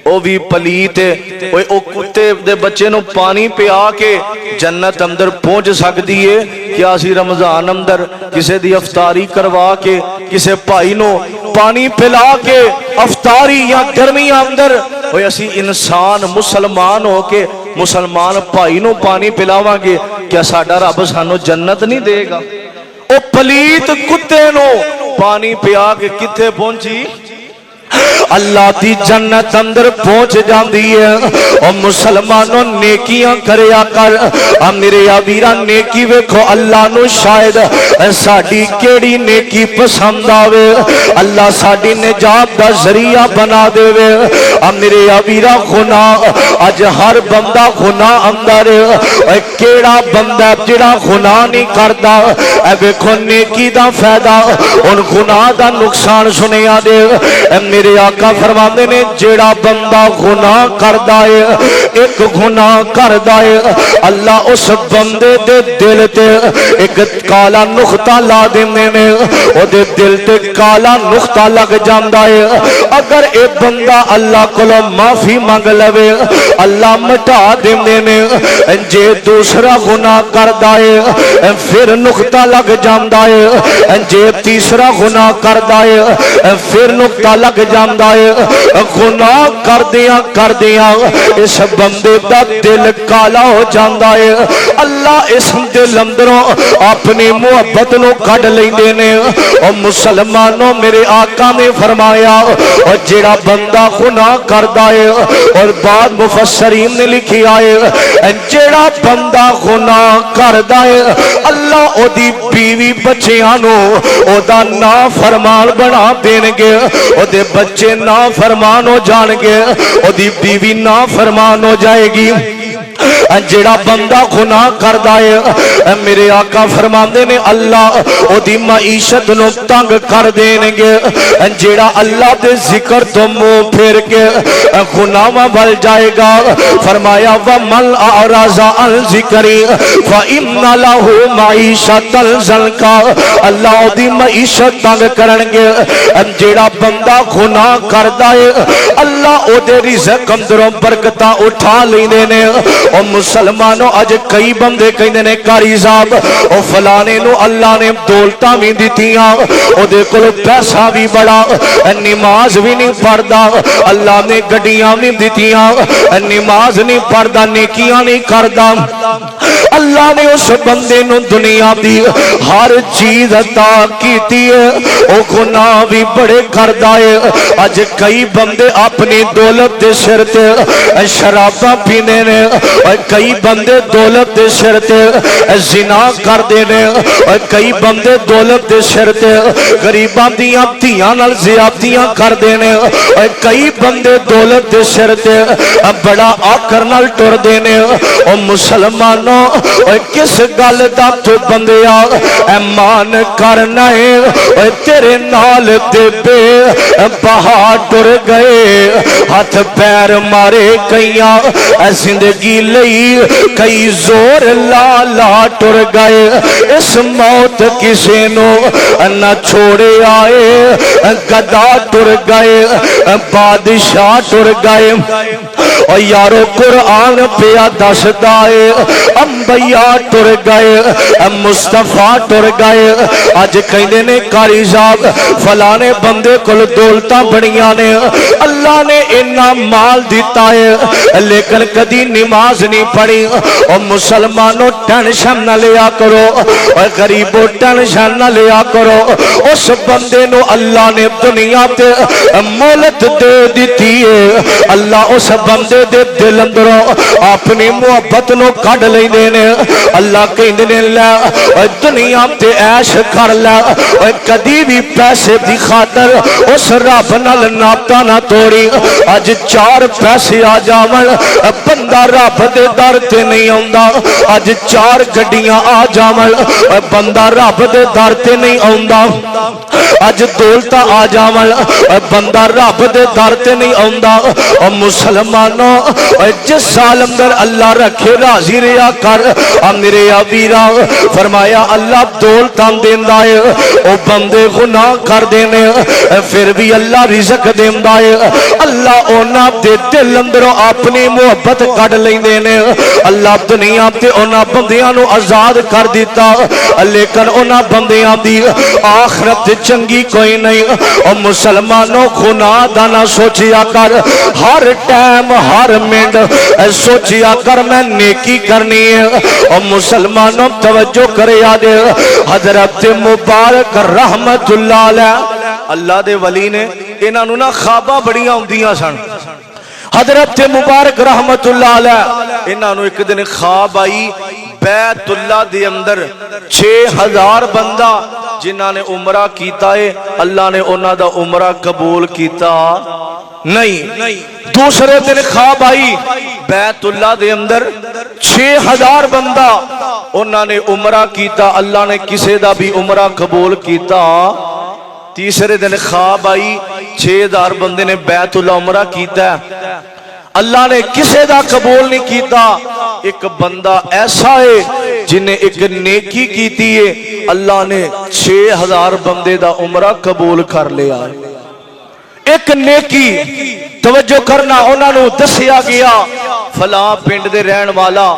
او بھی پلیت اوے او کتے دے بچے نو پانی پیا کے جنت اندر پہنچ سکتی ہے کیا اسی رمضان اندر کسے دی افطاری کروا کے کسے بھائی نو پانی پلا کے افطاری یا گرمی اندر اوے اسی انسان مسلمان ہو کے مسلمان بھائی نو پانی پلاواں گے کیا ساڈا رب سانو جنت نہیں دے گا او پلیت کتے نو پانی پیا کے کتے پہنچی اللہ دی جنت اندر پہنچ جاندی ہے اور مسلمانوں نیکیاں کریا کر میرے آبیرہ نیکی ویکھو اللہ نو شاید ساڑی کیڑی نیکی پسند آوے اللہ ساڑی نجات دا ذریعہ بنا دے وے میرے آبیرہ گناہ آج ہر بندہ گناہ اندر کیڑا بندہ جڑا گناہ نہیں کردا ویکھو نیکی دا فائدہ ان گناہ دا نقصان سنیا دے میرے آقا فرماندے نے جیڑا بندہ گناہ کردہ ہے ایک گناہ کردہ ہے اللہ اس بندے دے دل تے ایک کالا نقطہ لا دینے نے او دے دل تے کالا نقطہ لگ جاندہ ہے اگر ایک بندہ اللہ کو معافی مانگ لوے اللہ مٹا دینے نے جے دوسرا گناہ کردہ ہے پھر نقطہ لگ جاندہ ہے جے تیسرا گناہ کردہ ہے پھر نقطہ لگ جاندہ ہے گناہ کر دیا اس بندے دا دل کالا ہو جاندہ ہے اللہ اس دل اندروں اپنی محبت نو کڈ لیندے نے اور مسلمانوں میرے آقا نے فرمایا اور جڑا بندہ گناہ کردا ہے اور بعد مفسرین نے لکھیا ہے جڑا بندہ گناہ کردا ہے اللہ او دی بیوی بچیاں نو او دا نافرمان بنا دین گے او دے بچے نافرمان ہو جان گے او دی بیوی نافرمان ہو جائے گی جڑا بندہ گناہ کردہ ہے میرے آقا فرماندے نے اللہ او دی معیشت نو تنگ کر دیں گے جڑا اللہ دے ذکر تو منہ پھیر کے گناہ بل جائے گا فرمایا وَمَنْ أَعْرَضَ عَنْ ذِكْرِي فَإِنَّ لَهُ مَعِيشَةً ضَنْكَ اللہ او دی معیشت تنگ کرن گے جڑا بندہ گناہ کردہ ہے اللہ او دے رزق اندروں برکتاں اٹھا لیندے نے اور مسلمانوں اج کئی بندے کہندے نے قاری صاحب او فلانے نو اللہ نے دولتاں بھی دتیاں او دے کول پیسہ بھی بڑا نماز بھی نہیں پڑھدا اللہ نے گڈیاں بھی دتیاں نماز نہیں پڑھدا نیکیاں نہیں کردا اللہ نے اس بندے نو دنیا دی ہر چیز عطا کیتی ہے او گناہ بھی بڑے کردا ہے اج کئی بندے اپنی دولت دے سر تے شراباں پیندے نے اور کئی بندے دولت دے سر تے زنا کردے نے اور کئی بندے دولت دے سر تے غریباں دیاں دھیاں نال زیادتیاں کردے نے اور کئی بندے دولت دے سر تے بڑا آکر نال ٹردے نے اور مسلمانوں اوے کس گل دا تو بندیا ایمان کرنا ہے اوے تیرے نال تے بے بہا ٹر گئے ہاتھ پیر مارے کئیاں اے زندگی لئی کئی زور لا لا ٹر گئے اس موت کسے نو نہ چھوڑے آئے گدا ٹر گئے بادشاہ ٹر گئے اور یارو قرآن پیا دس دائے انبیاء ٹر گئے مصطفیٰ ٹر گئے آج کہنے نے کاری صاحب فلانے بندے کل دولتاں بڑیاں نے اللہ نے انہا مال دیتا ہے لیکن کدی نماز نہیں پڑھی اور مسلمانوں ٹینشن نہ لیا کرو اور غریبوں ٹینشن نہ لیا کرو اس بندے نو اللہ نے دنیا تے مولت دے دیتی ہے اللہ اس بندے دے دل اندروں اپنی محبت نو کڈ لیندے نے اللہ کہندے نے لے دنیا تے عیش کر لے کدی بھی پیسے دی خاطر اس رب نال ناتا نہ توڑی اج چار پیسے آ جاون بندہ رب دے در تے نہیں آوندا اج چار گڈیاں آ جاون بندہ رب دے در تے نہیں آوندا اج دولتاں آ جاون بندہ رب دے در تے نہیں آوندا اور مسلمانوں جس سال اندر اللہ رکھے راضی رہا کر میرے ویرا فرمایا اللہ دولتاں دیندا ہے او بندے گناہ کر دینے پھر بھی اللہ رزق دیندا ہے اللہ انہاں دے دل اندروں اپنی محبت کڈ لیندے نے اللہ دنیا تے انہاں بندیاں نو آزاد کر دیتا لیکن انہاں بندیاں دی آخرت چنگی کوئی نہیں اور مسلمانوں گناہ دا نہ سوچیا کر ہر ٹائم ہر منٹ سوچیا کر میں نیکی کرنی ہے اور مسلمانوں توجہ کرے آدھے حضرت مبارک رحمت اللہ علیہ اللہ دے ولی نے انہوں نے خوابہ بڑیاں ہوندیاں سن حضرت مبارک رحمت اللہ علیہ انہوں ایک دن خواب آئی بیت اللہ دے اندر 6000 بندہ جنہاں نے عمرہ کیتا ہے اللہ نے انہاں دا عمرہ قبول کیتا نہیں دوسرے دن خواب آئی بیت اللہ دے اندر 6000 بندہ انہاں نے عمرہ کیتا اللہ نے کسے دا بھی عمرہ قبول کیتا تیسرے دن خواب آئی 6000 بندے نے بیت اللہ عمرہ کیتا ہے اللہ نے کسے دا قبول نہیں کیتا ایک بندہ ایسا ہے جنہیں ایک نیکی کیتی ہے اللہ نے 6000 بندے دا عمرہ قبول کر لیا ایک نیکی توجہ کرنا انہوں نے دسیا گیا فلاں پنڈ دے رہن والا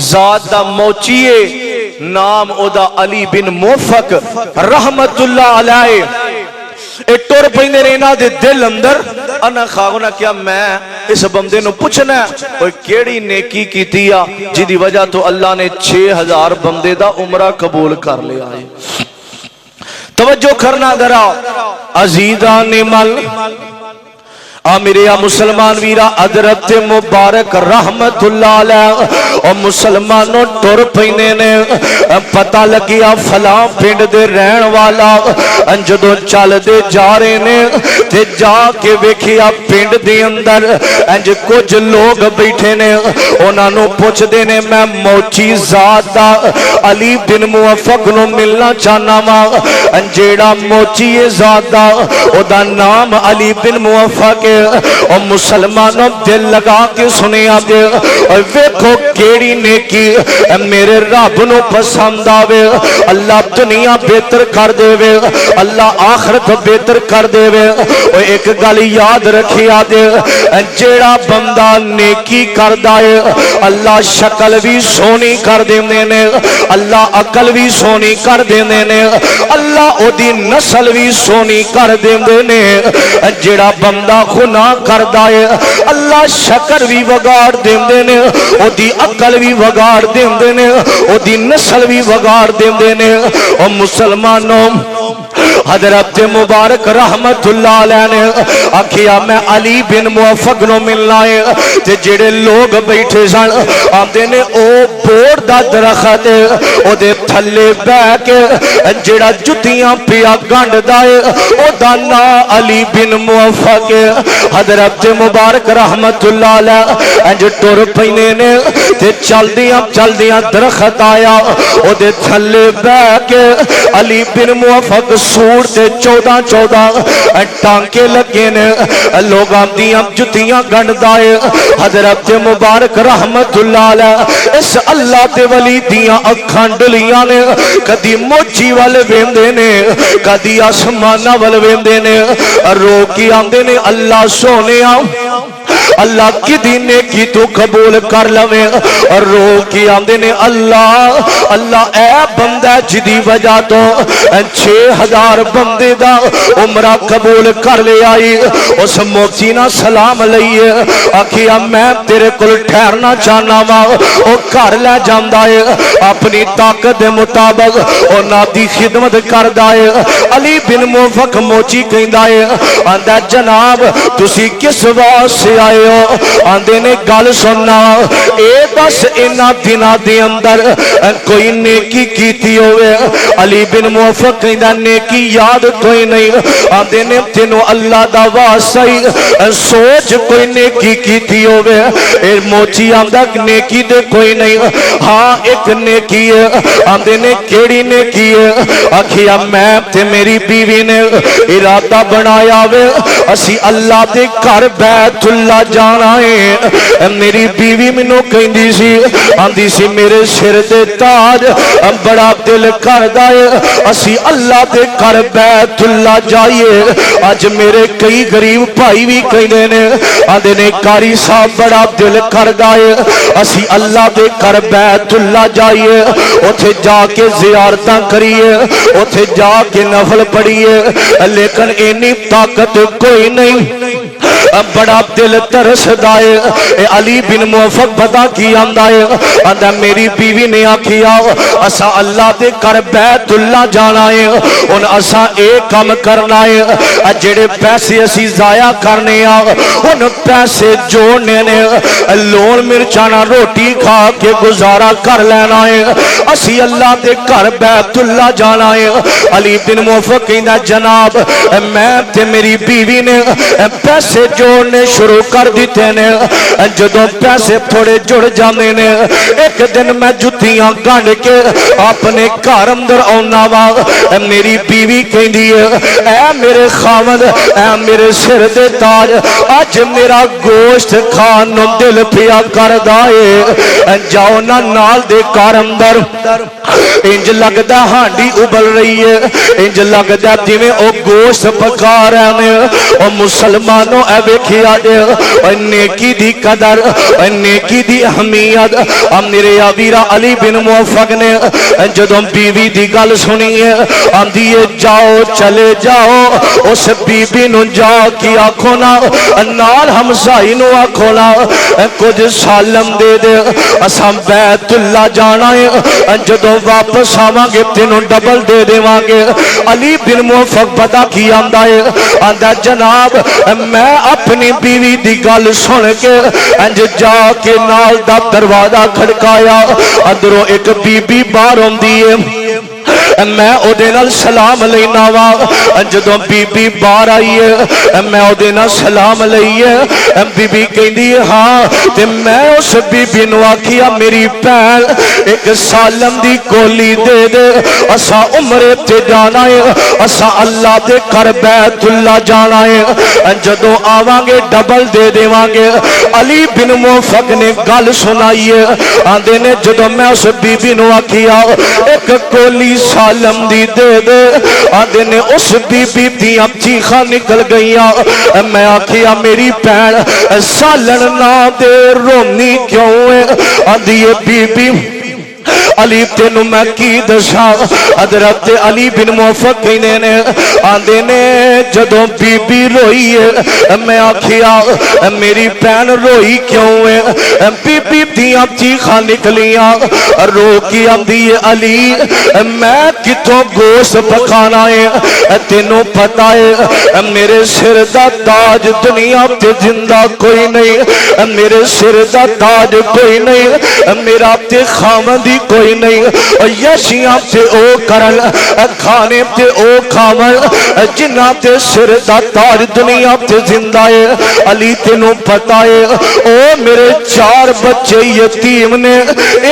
ذات دا موچیے نام او دا علی بن موفق رحمت اللہ علیہ ٹر پیندے رہنا دے دل اندر انا خواہنا کیا میں اس بندے نو پوچھنا ہے کیڑی نیکی کی تیا جی دی وجہ تو اللہ نے 6000 بندے دا عمرہ قبول کر لیا ہے توجہ کرنا ذرا عزیزان مل میرے مسلمان ویرا حضرت مبارک رحمت اللہ علیہ اور مسلمانوں ٹر پینے نے پتہ لگیا فلاں پنڈ دے رہن والا جدوں چل دے جا رہے نے تے جا کے ویکھیا پنڈ دے اندر انج کچھ لوگ بیٹھے نے انہاں نو پوچھ دے نے میں موچی ذات دا علی بن موفق نو ملنا چاہنا وا جیڑا موچی ذات دا او دا نام علی بن موفق اور مسلمانوں دل لگا کے سنیا دے اور ویکھو کیڑی نیکی میرے رب نو پسند آوے اللہ دنیا بہتر کر دے وے اللہ آخرت بہتر کر دے وے اور ایک گل یاد رکھیا دے جیڑا بندہ نیکی کر دائے اللہ شکل بھی سونی کر دینے نے اللہ عقل بھی سونی کر دینے نے اللہ او دی نسل بھی سونی کر دینے نے جیڑا بندہ گناہ کر دائے اللہ شکر بھی وگاڑ دیندے نے او دی عقل بھی وگاڑ دیندے نے او دی نسل بھی وگاڑ دیندے نے او مسلمانوں حضرت مبارک رحمت اللہ علیہ نے آکھیا میں علی بن موفق نو ملنا ہے تے جڑے لوگ بیٹھے سن آندے نے او بور دا درخت او دے تھلے بیٹھ کے جڑا جتیاں پیا گنڈ دائے او دا نام علی بن موفق حضرت مبارک رحمت اللہ علیہ انج ٹر پینے نے تے چلدیاں چلدیاں درخت آیا او دے تھلے بیٹھ کے علی بن موفق سور تے 14 ٹانکے لگے نے لوگاں دیاں جتیاں گنڈدا ہے حضرت مبارک رحمت اللہ علیہ اس اللہ دے ولی دیاں اکھاں ڈلیاں نے کدی موچی وال ویندے نے کدی آسماناں وال ویندے نے رو کے آندے نے اللہ سونیا اللہ کی دینے کی تو قبول کر لوے اور رو کی آندے نے اللہ اے بندہ جدی وجہ تو 6000 بندے دا عمرہ قبول کر لے آئی اس موچینا سلام لئیے آکھیا میں تیرے کل ٹھہرنا چاہنا وا او کر لے جاندہ ہے اپنی طاقت مطابق او نادی خدمت کر دائے علی بن موفق موچی کہیں دائے آندہ جناب تسی کس واسے آئے ہو آندے نے گل سننا اے بس اینا دنہ دے اندر کوئی نیکی کیتی ہوئے علی بن موفق کہیں دا نیکی یاد کوئی نہیں آندے نے تینوں اللہ دا واسائی سوچ کوئی نیکی کیتی ہوئے اے موچی آندہ نیکی دے کوئی نہیں ہاں ایک نیکی ہے آندے نے کیڑی نیکی ہے آکھیا میں تے میری بیوی نے ارادہ بنایا ہوئے اسی اللہ دے گھر بیت اللہ جانا ہے میری بیوی منو کہیں دی سی آندی سی میرے سر دے تاج بڑا دل کر دائے اسی اللہ دے گھر بیت اللہ جائیے آج میرے کئی غریب بھائی بھی کہیں دینے آندے نے کاری صاحب بڑا دل کر دائے اسی اللہ دے گھر بیت اللہ جائیے اتھے جا کے زیارتاں کریے اتھے جا کے نفل پڑھیے لیکن اینی طاقت کوئی نہیں بڑا دل ترس دائے اے علی بن موفق بدا کی آندائے آندہ میری بیوی نے آکھیا اسا اللہ دے کر بیت اللہ جانا ہے ان اسا ایک کام کرنا ہے جڑے پیسے اسی ضائع کرنے ان پیسے جوڑنے نے لون مرچانا روٹی کھا کے گزارا کر لینا ہے اسی اللہ دے کر بیت اللہ جانا ہے علی بن موفق کہنا جناب میں تے میری بیوی نے پیسے جوڑنے شروع کر دیتے نے جدوں پیسے تھوڑے جڑ جانے نے ایک دن میں جتیاں گانڈ کے اپنے گھر اندر آنا وا میری بیوی کہیں دیئے اے میرے خامد اے میرے سر دے تاج آج میرا گوشت کھانوں دل پیا کر دائے جاؤ نا نال دے گھر اندر انج لگدا ہانڈی ابل رہی ہے انج لگدا دیویں او گوشت پکا رہے ہیں او مسلمانوں اے ویکھیا جے او نیکی دی قدر او نیکی دی اہمیت میرے ویرا علی بن موفق نے جدوں بیوی دی گل سنی ہے آندی ہے جاؤ چلے جاؤ اس بیوی نو جا کے آکھو نا نال ہمسائی نو آکھو نا کچھ سالم دے دے اساں بیت اللہ جانا ہے جدوں واپس آواں گے تینوں ڈبل دے دیواں گے علی بن موفق پتہ کی آندا ہے آندا جناب میں اپنی بیوی دی گل سن کے انج جا کے نال دا دروازہ کھڑکایا اندروں ایک بی بی باہر آندی ہے میں او دے نال سلام لینا وا جدوں بی بی باہر آئی ہے میں او دے نال سلام لئیے بی بی کہندی ہاں تے میں اس بی بی نو آکھیا میری بہن ایک سالم دی کولی دے دے اسا عمرے تے جانا ہے اسا اللہ دے گھر بیت اللہ جانا ہے جدوں آواں گے ڈبل دے دیواں گے علی بن موفق نے گل سنائی ہے آندے نے جدوں میں اس بی بی نو آکھیا ایک کولی سالم دی دے دے آدھے نے اس بی بی دیاں چیخاں نکل گئیاں میں آکھیا میری بہن سالن نہ دے رونی کیوں ہے آدھی یہ بی بی علی تینوں میں کی دشا حضرت علی بن موفق کہنے نے آندے نے جدوں بی بی روئی ہے میں آکھیا میری بہن روئی کیوں ہے بی بی دیاں چیخاں نکلیاں رو کی آندی علی میں کتوں گوشت پکانا ہے تینوں پتہ ہے میرے سر دا تاج دنیا تے زندہ کوئی نہیں میرے سر دا تاج کوئی نہیں میرا تے خامندی کوئی کوئی نہیں یشیاں تے او کرن کھانے تے او کھاون جنہ تے سر دا تاج دنیا تے زندہ ہے علی تینوں پتا ہے او میرے 4 بچے یتیم نے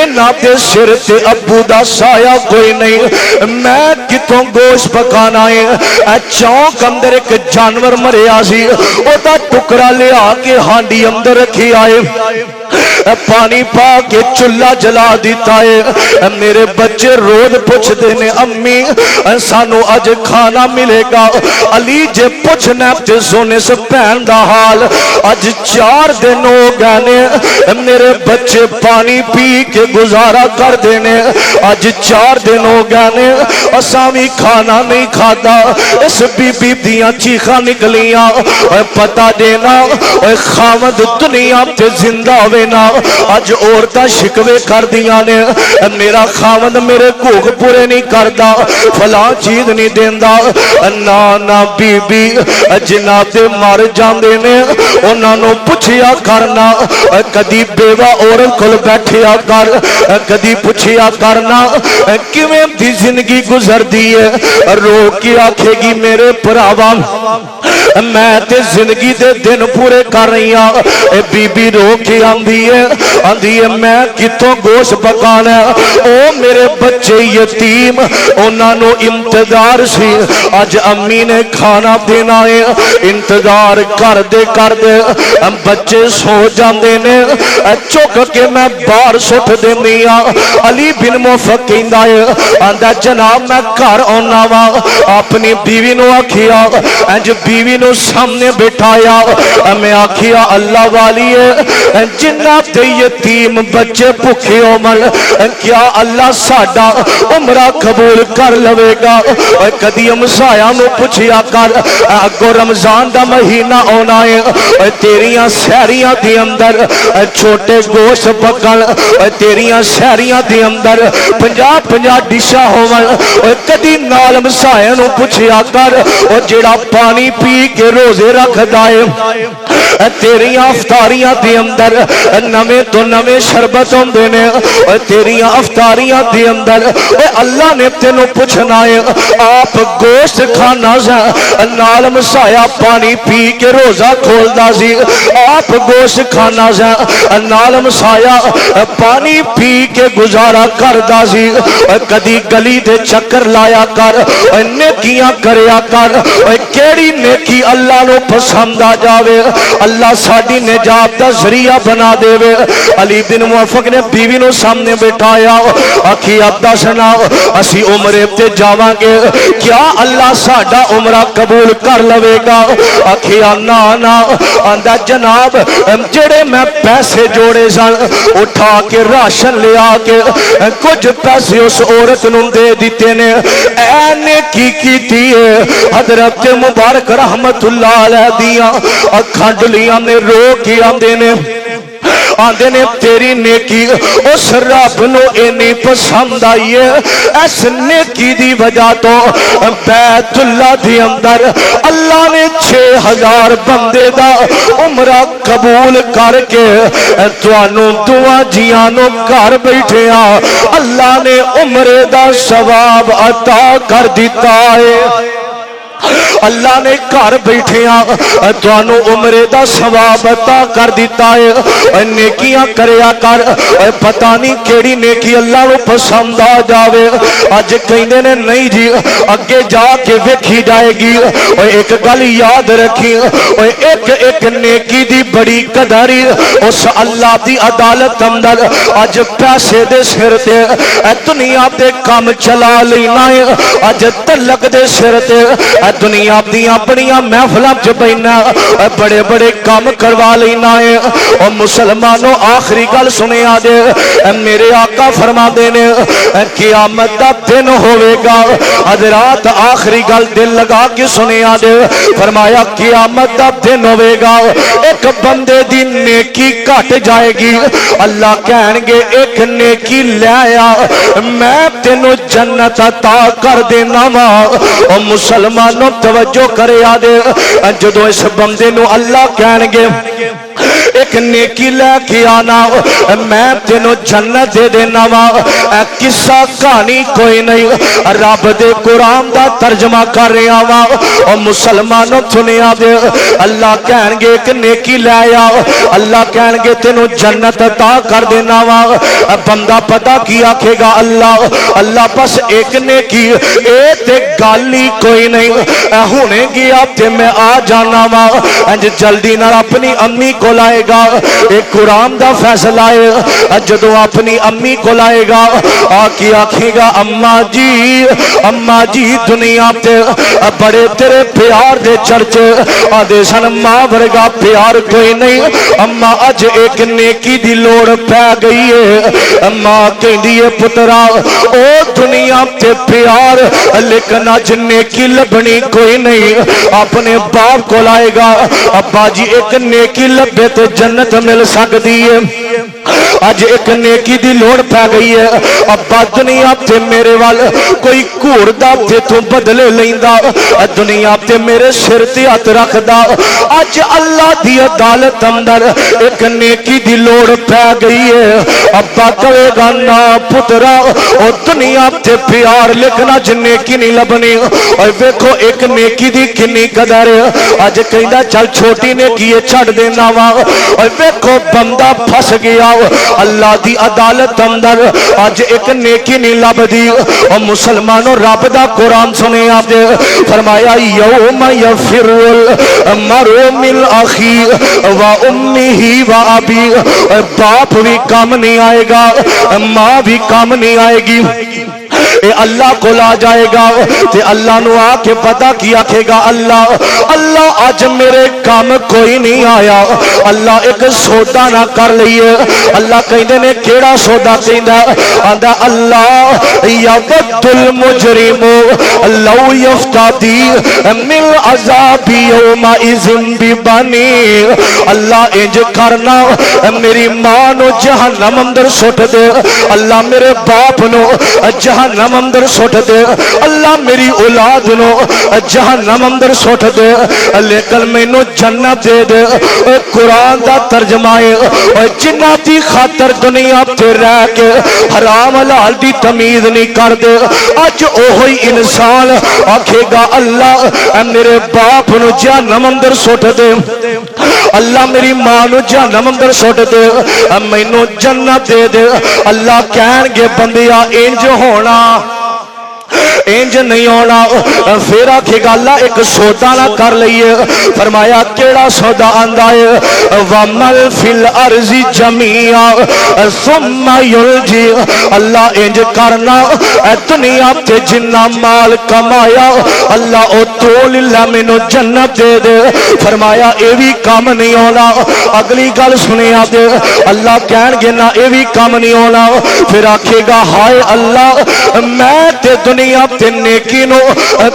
انہاں تے سر تے ابو دا سایہ کوئی نہیں میں کتوں گوشت پکانا ہے چونک اندر ایک جانور مریا سی او دا ٹکڑا لیا کے ہانڈی اندر رکھی آئے پانی پا کے چولہا جلا دیتا ہے میرے بچے روز پوچھ دینے امی سانو اج کھانا ملے گا علی جے پوچھنا تے سونے سے پہن دا حال اج 4 دن ہو گئے میرے بچے پانی پی کے گزارا کر دینے اج 4 دن ہو گئے اساں بھی کھانا نہیں کھادا اس بی بی دیاں چیخاں نکلیاں پتہ دینا خاوند دنیا تے زندہ ہوئے نا اج عورتاں شکوے کر دیاں نے میرا خاوند میرے کوک پورے نہیں کردا فلاں چیز نہیں دیندا نا بی بی جنہ تے مر جاندے نے انہاں نوں پوچھیا کرنا کدی بیوہ عورت کول بیٹھیا کر کدی پوچھیا کرنا کیویں دی زندگی گزردی ہے رو کے آکھے گی میرے بھراواں میں تے زندگی دے دن پورے کر رہی ہاں بی بی رو کے آندھی ہے میں کتوں گوشت پکانا او میرے بچے یتیم انہاں نو انتظار سی اج امی نے کھانا دینا ہے انتظار کر دے بچے سو جاندے نے چک کے میں باہر سٹ دینی ہاں علی بن موفق کہندا ہے آندا جناب میں گھر آنا وا اپنی بیوی نو آکھیا انج بیوی نو سامنے بٹھایا میں آکھیا اللہ والی ہے جنہ تے یتیم بچے بھوکے ہون کیا اللہ ساڈا عمرہ قبول کر لوے گا کدی ہمسایاں نو پوچھیا کر اگوں رمضان دا مہینہ آنا ہے تیریاں سحریاں دے اندر چھوٹے گوشت پکن تیریاں سحریاں دے اندر 50 ڈشاں ہون کدی نال ہمسایاں نو پوچھیا کر او جڑا پانی پی کے روزے رکھدا ہے تیریاں افطاریاں دے اندر نویں تو نویں شربت ہوندے نے تیریاں افطاریاں دے اندر اللہ نے تینوں پوچھنا ہے آپ گوشت کھانا سا نال مسایا پانی پی کے روزہ کھولدا سی آپ گوشت کھانا سا نال مسایا پانی پی کے گزارا کردا سی کدی گلی دے چکر لایا کر نیکیاں کریا کر کیڑی نیکی اللہ نو پسند آ جاوے اللہ ساڈی نجات دا ذریعہ بنا دے وے علی بن موفق نے بیوی نو سامنے بٹھایا آکھی ابدا سنا اسی عمرے تے جاواں گے کیا اللہ ساڈا عمرہ قبول کر لوے گا آکھی نا آندا جناب جڑے میں پیسے جوڑے سن اٹھا کے راشن لیا کے کچھ پیسے اس عورت نو دے دیتے نے اے نیکی کیتی ہے حضرت مبارک رحمت اللہ علیہ دیاں اکھاں ڈلیاں نے رو کے آندے نے تیری نیکی اس رب نو اینی پسند آئی ہے اس نیکی دی وجہ تو بیت اللہ دی اندر اللہ نے 6000 بندے دا عمرہ قبول کر کے توانو دعا جیانو کر بیٹھے اللہ نے عمرے دا ثواب عطا کر دیتا ہے اللہ نے گھر بیٹھیاں توانو عمرے دا ثواب عطا کر دیتا ہے نیکیاں کریا کر پتہ نہیں کیڑی نیکی اللہ نو پسند آ جاوے اج کہندے نے نہیں جی اگے جا کے ویکھی جائے گی ایک گل یاد رکھی ایک نیکی دی بڑی قدر اس اللہ دی عدالت اندر اج پیسے دے سر تے دنیا تے کام چلا لینا ہے اج تلک دے سر تے دنیا دیاں بڑیاں محفلاں چ بیٹھنا بڑے بڑے کام کروا لینا ہے اور مسلمانوں آخری گل سنیا دے میرے آقا فرما دے نے قیامت دا دن ہوے گا حضرات آخری گل دل لگا کے سنیا دے فرمایا قیامت دا دن ہوے گا ایک بندے دی نیکی گھٹ جائے گی اللہ کہن گے ایک نیکی لے آیا میں تینوں جنت عطا کر دینا وا اور مسلمانوں توجہ کرے آدے جدو اس بندے نو اللہ کہن گے ایک نیکی لے کے آنا میں تینوں جنت دے دینا وا قصہ کہانی کوئی نہیں رب دے قرآن دا ترجمہ کر رہا وا اور مسلمانوں سنیا دے اللہ کہن گے ایک نیکی لے آ اللہ کہن گے تینوں جنت عطا کر دینا وا بندہ پتہ کی آکھے گا اللہ بس ایک نیکی اے تے گالی کوئی نہیں ہونے گیا تے میں آ جانا وا جلدی نہ اپنی امی کو لائے گا ایک قرآن دا فیصلہ ہے جدو اپنی امی کو لائے گا آکی آکھے گا اماں جی دنیا تے بڑے تیرے پیار دے چرچے آدھے سن ماں ورگا پیار کوئی نہیں اماں اج ایک نیکی دی لوڑ پہ گئی ہے ماں کہیں دیئے پترا او دنیا تے پیار لیکن اج نیکی لبنی کوئی نہیں اپنے باپ کو لائے گا ابا جی ایک نیکی لبے تے جنت مل سکتی ہے اج ایک نیکی دی لوڑ پہ گئی ہے ابا دنیا تے میرے وال کوئی گھوڑ دا تے تو بدلے لیندا دنیا تے میرے سر تے ہاتھ رکھدا اج اللہ دی عدالت اندر ایک نیکی دی لوڑ پہ گئی ہے ابا کہے گا نا پترا او دنیا تے پیار لیکن اج نیکی نہیں لبنی اور ویکھو ایک نیکی دی کنی قدر اج کہندا چل چھوٹی نیکی چھڑ دینا وا اور ویکھو بندہ پھس گیا اللہ دی عدالت اندر اج ایک نیکی نہیں لبدی اور مسلمانوں رب دا قرآن سنے آپ دے فرمایا یوم یفر المرء من اخی و امہ و ابی باپ بھی کام نہیں آئے گا ماں بھی کام نہیں آئے گی اے اللہ کو لا جائے گا تے اللہ نو آ کے پتہ کیا کہے گا اللہ آج میرے کام کوئی نہیں آیا اللہ ایک سودا نہ کر لئیے اللہ کہندے نے کیڑا سودا کہندا آندا اللہ یود المجرم لو یفتدی من عذاب یومئذ ببنی اللہ انج کرنا میری ماں نو جہنم اندر سٹ دے اللہ میرے باپ نو جہنم اندر سٹ دے اللہ میری اولاد نو جہنم اندر سٹ دے لیکن مینوں جنت دے دے قرآن دا ترجمہ ہے جناتی خاطر دنیا تے رہ کے حرام حلال دی تمیز نہیں کر دے اج اوہی انسان آکھے گا اللہ میرے باپ نو جہنم اندر سٹ دے اللہ میری ماں نو جہنم اندر سٹ دے مینوں جنت دے دے اللہ کہن گے بندیا انج ہونا انج نہیں ہونا پھر آکھے گا اللہ ایک سودا نہ کر لئیے فرمایا کیڑا سودا آندا ہے وَمَلْ فِي الْأَرْضِ جَمِيعًا ثُمَّ يُلْجِي اللہ انج کرنا دنیا تے جنہ مال کمایا اللہ او تول اللہ مینوں جنت دے دے فرمایا اے بھی کام نہیں ہونا اگلی گل سنے آپ دے اللہ کہن گے نا اے بھی کام نہیں ہونا پھر آکھے گا ہائے اللہ میں تے دنیا تے نیکی نو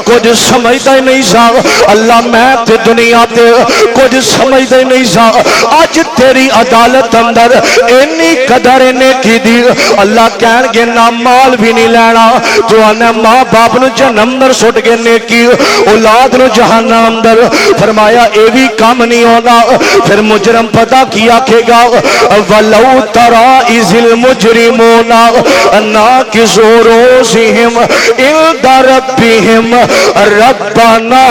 کچھ سمجھدا ہی نہیں سا اللہ میں تے دنیا تے کچھ سمجھدا ہی نہیں سا اج تیری عدالت اندر اینی قدر نیکی دی اللہ کہن گے نا مال بھی نہیں لینا جو آنے ماں باپ نو جہنم اندر سٹ کے نیکی اولاد نو جہنم اندر فرمایا اے بھی کام نہیں ہونا پھر مجرم پتہ کیا کہے گا وَلَوْ تَرَا إِذِ الْمُجْرِمُونَ نَاكِسُو رُؤُوسِهِمْ عند ربهم ربنا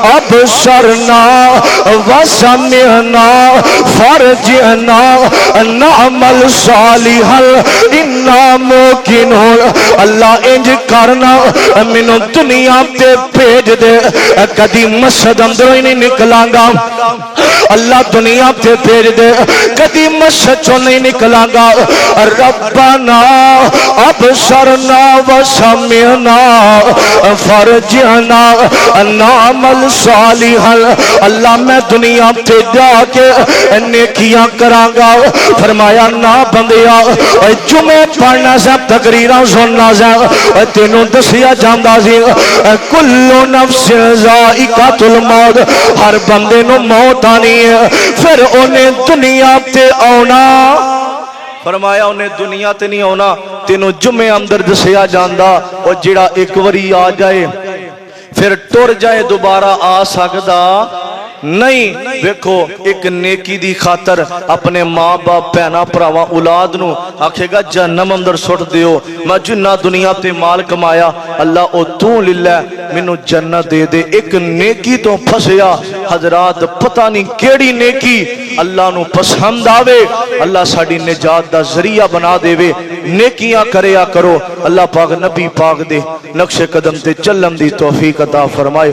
ابصرنا وسمعنا فرجعنا نعمل صالحا انا موقنون اللہ انج کرنا مینوں دنیا تے بھیج دے کدی مسجد اندروں ہی نہیں نکلاں گا اللہ دنیا تے بھیج دے کدی مسجد چوں نہیں نکلاں گا ربنا ابصرنا وسمعنا فرجعنا نعمل صالحا اللہ میں دنیا تے جا کے نیکیاں کراں گا فرمایا نا بندیا جمعے پڑھنا سا تقریراں سننا سا تینوں دسیا جاندا سی کلو نفس ذائقۃ الموت ہر بندے نو موت آنی ہے پھر انہیں دنیا تے آنا فرمایا انہیں دنیا تے نہیں ہونا تینوں جمعے اندر دسیا جاندا اور جڑا ایک وری آ جائے پھر ٹر جائے دوبارہ آ سکدا نہیں ویکھو ایک نیکی دی خاطر اپنے ماں باپ بہنا بھراواں اولاد نو آکھے گا جہنم اندر سٹ دیو میں جنہ دنیا تے مال کمایا اللہ او تو للہ مینوں جنت دے دے ایک نیکی تو پھسیا حضرات پتہ نہیں کیڑی نیکی اللہ نو پسند آوے اللہ ساڈی نجات دا ذریعہ بنا دے وے نیکیاں کریا کرو اللہ پاک نبی پاک دے نقش قدم تے چلن دی توفیق عطا فرمائے